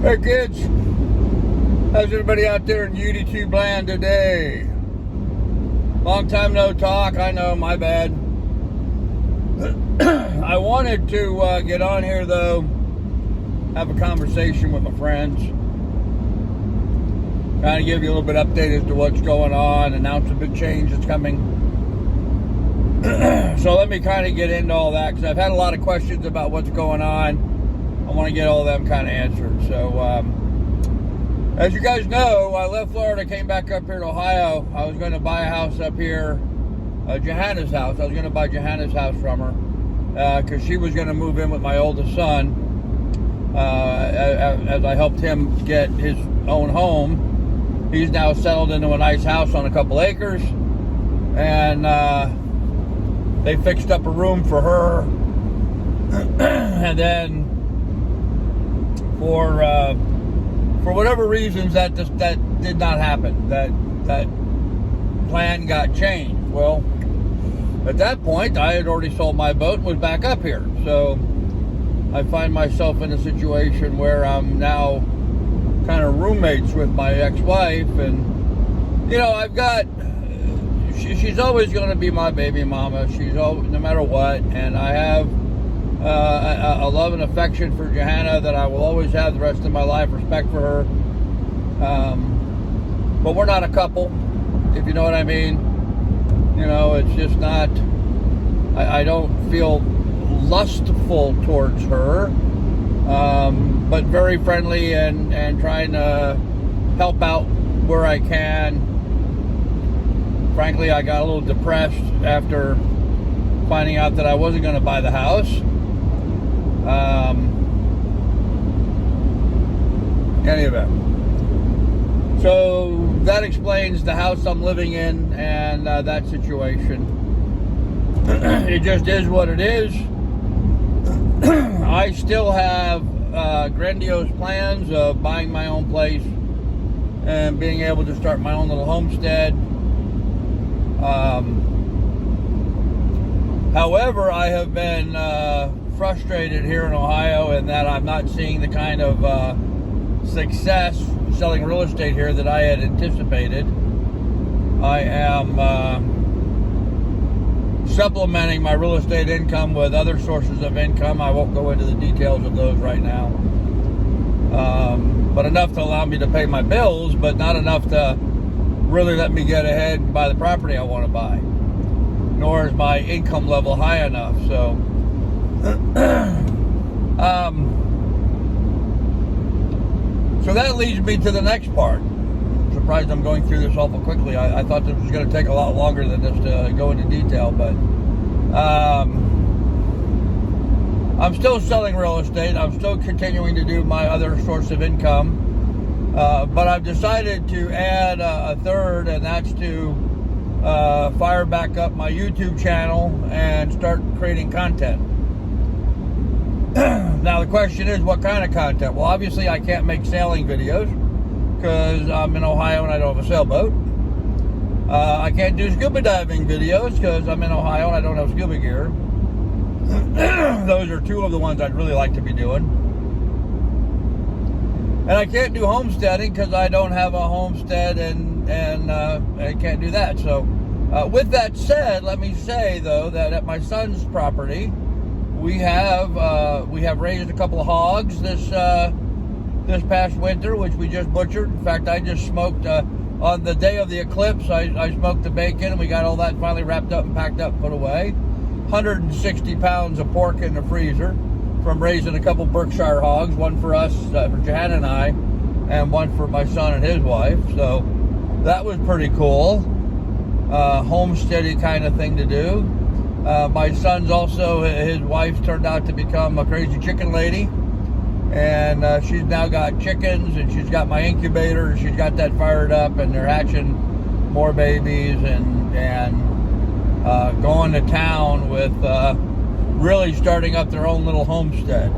Hey kids, how's everybody out there in UD2 land today? Long time no talk, I know, my bad. I wanted to get on here though, have a conversation with my friends. Kind of give you a little bit update as to what's going on, announce a big change that's coming. So let me kind of get into all that because I've had a lot of questions about what's going on. I want to get all of them kind of answered. So, as you guys know, I left Florida, came back up here to Ohio. I was going to buy a house up here, Johanna's house. I was going to buy Johanna's house from her because she was going to move in with my oldest son as I helped him get his own home. He's now settled into a nice house on a couple acres, and they fixed up a room for her, and then for whatever reasons that did not happen. That plan got changed. Well, at that point, I had already sold my boat and was back up here. So I find myself in a situation where I'm now kind of roommates with my ex-wife, and you know, I've got. She's always going to be my baby mama. She's always, no matter what, and I have a love and affection for Johanna that I will always have the rest of my life. Respect for her, but we're not a couple, if you know what I mean. You know, it's just not. I don't feel lustful towards her, but very friendly and trying to help out where I can. Frankly, I got a little depressed after finding out that I wasn't going to buy the house. Any event. So that explains the house I'm living in and that situation. It just is what it is. I still have grandiose plans of buying my own place and being able to start my own little homestead. However, I have been frustrated here in Ohio in that I'm not seeing the kind of success selling real estate here that I had anticipated. I am supplementing my real estate income with other sources of income. I won't go into the details of those right now. But enough to allow me to pay my bills, but not enough to really let me get ahead and buy the property I want to buy. Nor is my income level high enough. So, so that leads me to the next part. I'm surprised I'm going through this awful quickly. I thought this was going to take a lot longer than this to go into detail, but I'm still selling real estate. I'm still continuing to do my other source of income. But I've decided to add a third, and that's to fire back up my YouTube channel and start creating content. Now the question is, what kind of content? Well, obviously I can't make sailing videos because I'm in Ohio and I don't have a sailboat. I can't do scuba diving videos because I'm in Ohio and I don't have scuba gear. Those are two of the ones I'd really like to be doing. And I can't do homesteading because I don't have a homestead and I can't do that. So with that said, let me say though that at my son's property, we have raised a couple of hogs this past winter, which we just butchered. In fact, I just smoked on the day of the eclipse. I smoked the bacon, and we got all that finally wrapped up and packed up and put away. 160 pounds of pork in the freezer from raising a couple Berkshire hogs, one for us, for Johanna and I, and one for my son and his wife. So that was pretty cool. Homesteading kind of thing to do. My son's also, his wife turned out to become a crazy chicken lady, and she's now got chickens, and she's got my incubator, and she's got that fired up, and they're hatching more babies, and going to town with really starting up their own little homestead.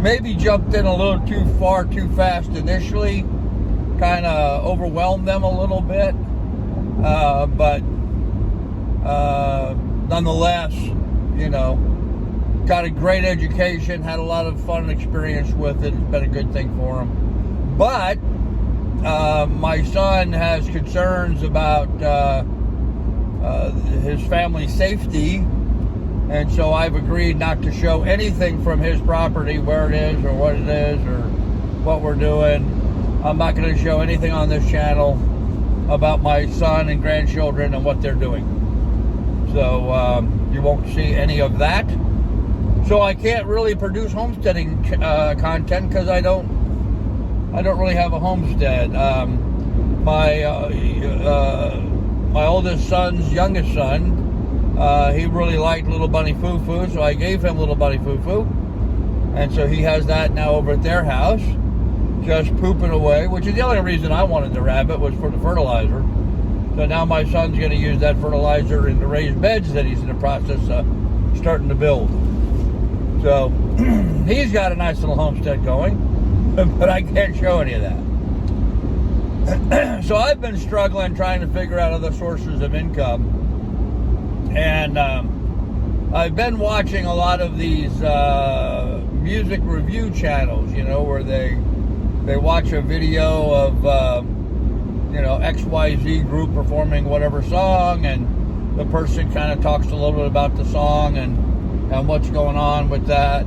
Maybe jumped in a little too far, too fast initially, kind of overwhelmed them a little bit, but nonetheless, you know, got a great education, had a lot of fun and experience with it. It's been a good thing for them. But my son has concerns about his family's safety, and so I've agreed not to show anything from his property, where it is or what it is or what we're doing. I'm not going to show anything on this channel about my son and grandchildren and what they're doing. So you won't see any of that. So I can't really produce homesteading content because I don't really have a homestead. My oldest son's youngest son, he really liked Little Bunny Foo Foo, so I gave him Little Bunny Foo Foo, and so he has that now over at their house, just pooping away, which is the only reason I wanted the rabbit, was for the fertilizer. So now my son's going to use that fertilizer in the raised beds that he's in the process of starting to build. So he's got a nice little homestead going, but I can't show any of that. So I've been struggling trying to figure out other sources of income. And I've been watching a lot of these music review channels, where they watch a video of, XYZ group performing whatever song, and the person kind of talks a little bit about the song and what's going on with that,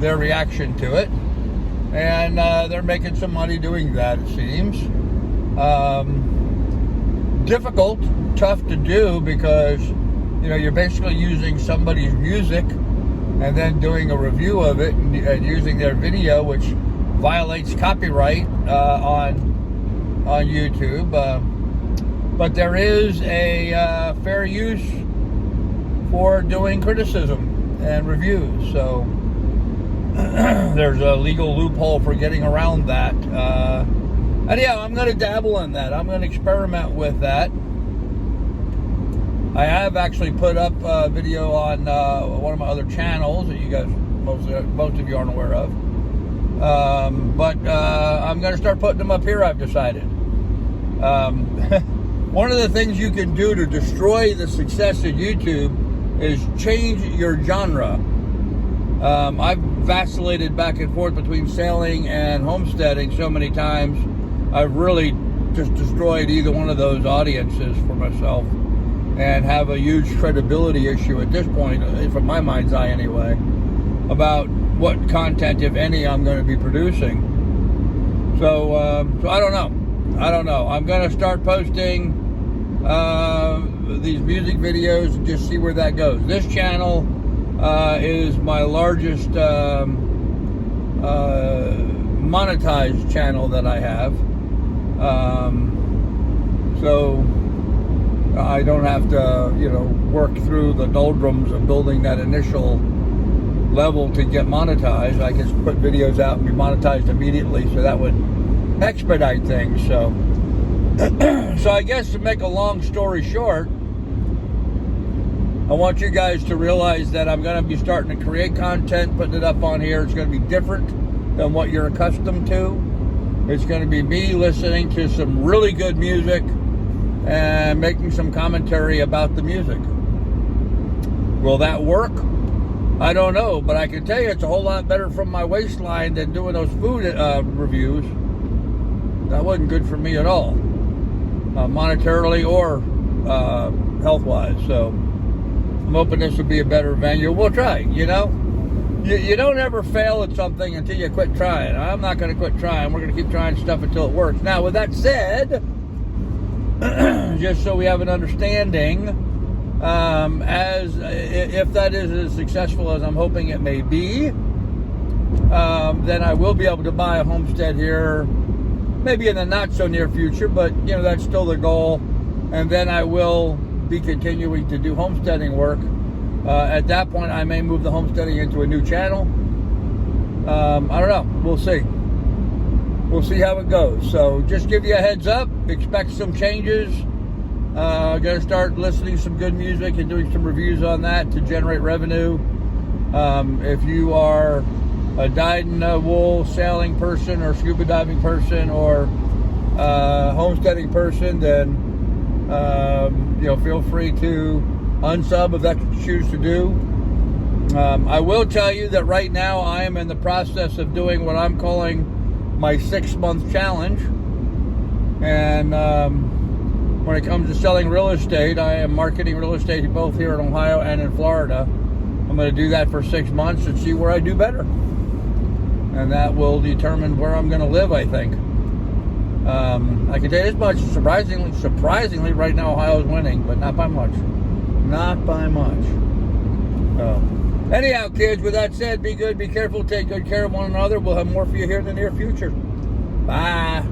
their reaction to it. And they're making some money doing that, it seems. Difficult, tough to do, because, you're basically using somebody's music and then doing a review of it and using their video, which violates copyright on YouTube. But there is a fair use for doing criticism and reviews. So there's a legal loophole for getting around that. And yeah, I'm going to dabble in that. I'm going to experiment with that. I have actually put up a video on one of my other channels that you guys, most of you aren't aware of. But I'm going to start putting them up here, I've decided. One of the things you can do to destroy the success of YouTube is change your genre. I've vacillated back and forth between sailing and homesteading so many times. I've really just destroyed either one of those audiences for myself, and have a huge credibility issue at this point, from my mind's eye anyway, about what content, if any, I'm going to be producing. So I don't know. I'm going to start posting these music videos and just see where that goes. This channel is my largest monetized channel that I have. So I don't have to, work through the doldrums of building that initial level to get monetized. I can just put videos out and be monetized immediately, so that would expedite things. So I guess, to make a long story short, I want you guys to realize that I'm going to be starting to create content, putting it up on here. It's going to be different than what you're accustomed to. It's going to be me listening to some really good music and making some commentary about the music. Will that work? I don't know, but I can tell you it's a whole lot better from my waistline than doing those food reviews. That wasn't good for me at all, monetarily or health-wise. So I'm hoping this will be a better venue. We'll try, You don't ever fail at something until you quit trying. I'm not going to quit trying. We're going to keep trying stuff until it works. Now, with that said, just so we have an understanding, if that is as successful as I'm hoping it may be, then I will be able to buy a homestead here, maybe in the not so near future, but that's still the goal. And then I will be continuing to do homesteading work. At that point, I may move the homesteading into a new channel. I don't know. We'll see. We'll see how it goes. So just give you a heads up. Expect some changes. Going to start listening to some good music and doing some reviews on that to generate revenue. If you are a dyed-in-the-wool sailing person or scuba diving person or homesteading person, then feel free to unsub if that's what you choose to do. I will tell you that right now I am in the process of doing what I'm calling my 6-month challenge. And when it comes to selling real estate, I am marketing real estate both here in Ohio and in Florida. I'm going to do that for 6 months and see where I do better. And that will determine where I'm going to live, I think. I can tell you this much, surprisingly, right now Ohio's winning, but not by much. Not by much. Anyhow, kids, with that said, be good, be careful, take good care of one another. We'll have more for you here in the near future. Bye.